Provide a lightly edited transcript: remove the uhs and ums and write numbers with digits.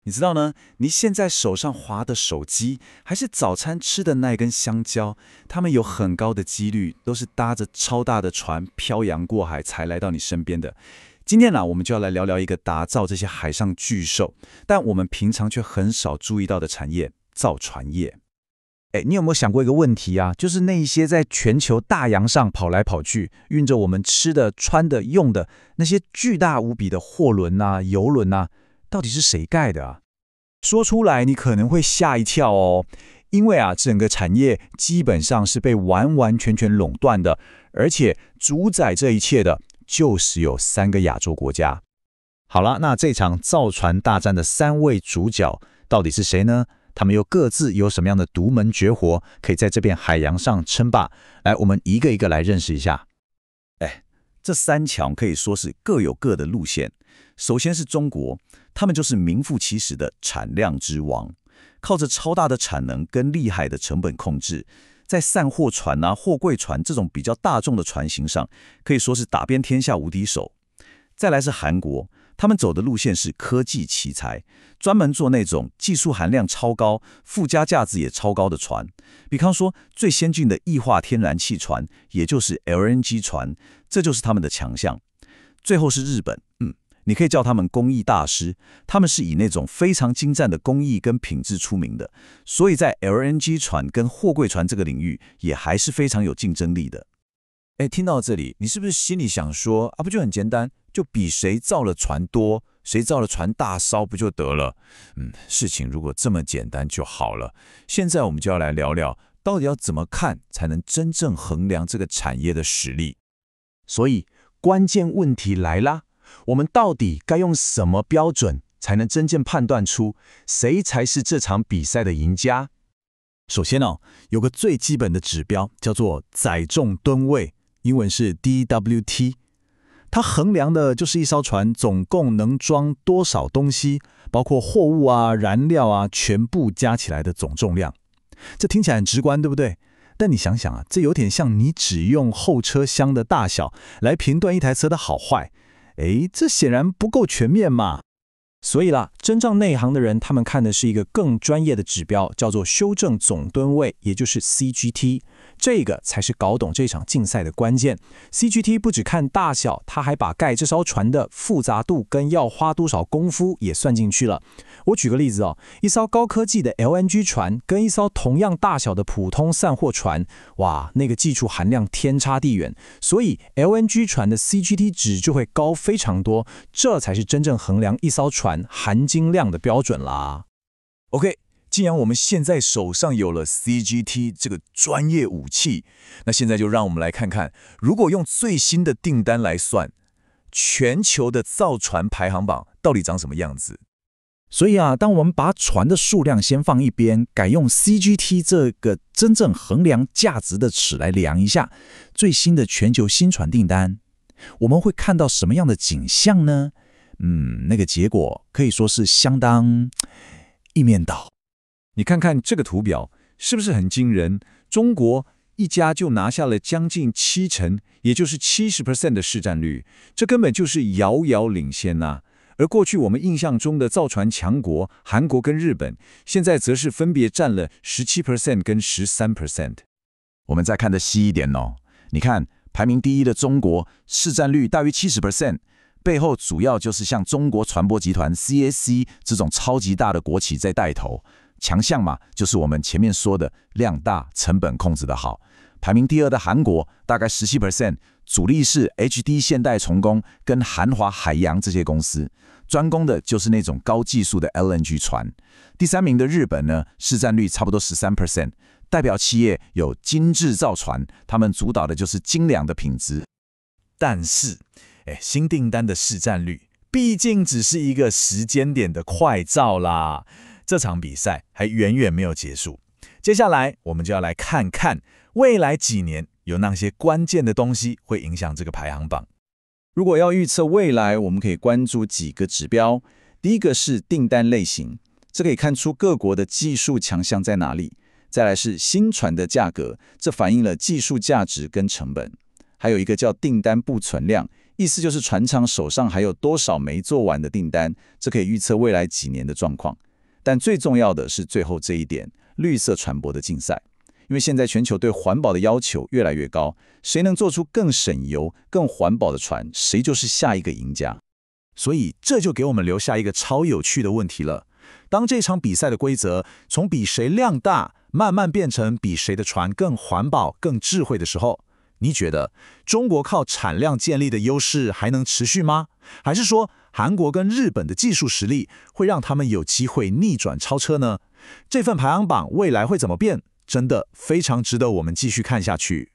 你知道呢？你现在手上滑的手机，还是早餐吃的那根香蕉，它们有很高的几率都是搭着超大的船漂洋过海才来到你身边的。今天呢，我们就要来聊聊一个打造这些海上巨兽，但我们平常却很少注意到的产业——造船业。你有没有想过一个问题啊？就是那一些在全球大洋上跑来跑去，运着我们吃的、穿的、用的那些巨大无比的货轮啊、游轮啊，到底是谁盖的啊？说出来你可能会吓一跳哦，因为整个产业基本上是被完完全全垄断的，而且主宰这一切的就是有3个亚洲国家。好了，那这场造船大战的3位主角到底是谁呢？他们又各自有什么样的独门绝活，可以在这片海洋上称霸？来，我们一个一个来认识一下。这3强可以说是各有各的路线。首先是中国，他们就是名副其实的产量之王，靠着超大的产能跟厉害的成本控制，在散货船货柜船这种比较大众的船型上，可以说是打遍天下无敌手。再来是韩国，他们走的路线是科技奇才，专门做那种技术含量超高、附加价值也超高的船，比方说最先进的液化天然气船，也就是 LNG 船，这就是他们的强项。最后是日本，你可以叫他们工艺大师，他们是以那种非常精湛的工艺跟品质出名的，所以在 LNG 船跟货柜船这个领域也还是非常有竞争力的。听到这里，你是不是心里想说不就很简单，就比谁造了船多，谁造了船大艘不就得了？事情如果这么简单就好了。现在我们就要来聊聊，到底要怎么看才能真正衡量这个产业的实力。所以关键问题来啦，我们到底该用什么标准才能真正判断出谁才是这场比赛的赢家？首先有个最基本的指标叫做载重吨位，英文是 DWT。它衡量的就是一艘船总共能装多少东西，包括货物燃料全部加起来的总重量。这听起来很直观，对不对？但你想想这有点像你只用后车厢的大小来评断一台车的好坏。这显然不够全面嘛。所以啦，真正内行的人，他们看的是一个更专业的指标，叫做修正总吨位，也就是 CGT。这个才是搞懂这场竞赛的关键。CGT 不只看大小，它还把盖这艘船的复杂度跟要花多少功夫也算进去了。我举个例子一艘高科技的 LNG 船跟一艘同样大小的普通散货船，哇，那个技术含量天差地远，所以 LNG 船的 CGT 值就会高非常多，这才是真正衡量一艘船含金量的标准啦。OK。既然我们现在手上有了 CGT 这个专业武器，那现在就让我们来看看，如果用最新的订单来算，全球的造船排行榜到底长什么样子。所以当我们把船的数量先放一边，改用 CGT 这个真正衡量价值的尺来量一下最新的全球新船订单，我们会看到什么样的景象呢？那个结果可以说是相当一面倒。你看看这个图表，是不是很惊人？中国一家就拿下了将近70%，也就是 70% 的市占率，这根本就是遥遥领先啊。而过去我们印象中的造船强国韩国跟日本，现在则是分别占了 17% 跟 13%。我们再看得细一点你看排名第1的中国，市占率大于 70%， 背后主要就是像中国船舶集团 CSC 这种超级大的国企在带头。强项嘛，就是我们前面说的量大、成本控制的好。排名第2的韩国大概 17%， 主力是 HD 现代重工跟韩华海洋这些公司，专攻的就是那种高技术的 LNG 船。第3名的日本呢，市占率差不多 13%， 代表企业有精致造船，他们主导的就是精良的品质。但是新订单的市占率毕竟只是一个时间点的快照啦，这场比赛还远远没有结束。接下来我们就要来看看未来几年有哪些关键的东西会影响这个排行榜。如果要预测未来，我们可以关注几个指标。第一个是订单类型，这可以看出各国的技术强项在哪里。再来是新船的价格，这反映了技术价值跟成本。还有一个叫订单不存量，意思就是船厂手上还有多少没做完的订单，这可以预测未来几年的状况。但最重要的是最后这一点，绿色船舶的竞赛。因为现在全球对环保的要求越来越高，谁能做出更省油、更环保的船，谁就是下一个赢家。所以这就给我们留下一个超有趣的问题了。当这场比赛的规则从比谁量大，慢慢变成比谁的船更环保、更智慧的时候，你觉得中国靠产量建立的优势还能持续吗？还是说韩国跟日本的技术实力会让他们有机会逆转超车呢？这份排行榜未来会怎么变？真的非常值得我们继续看下去。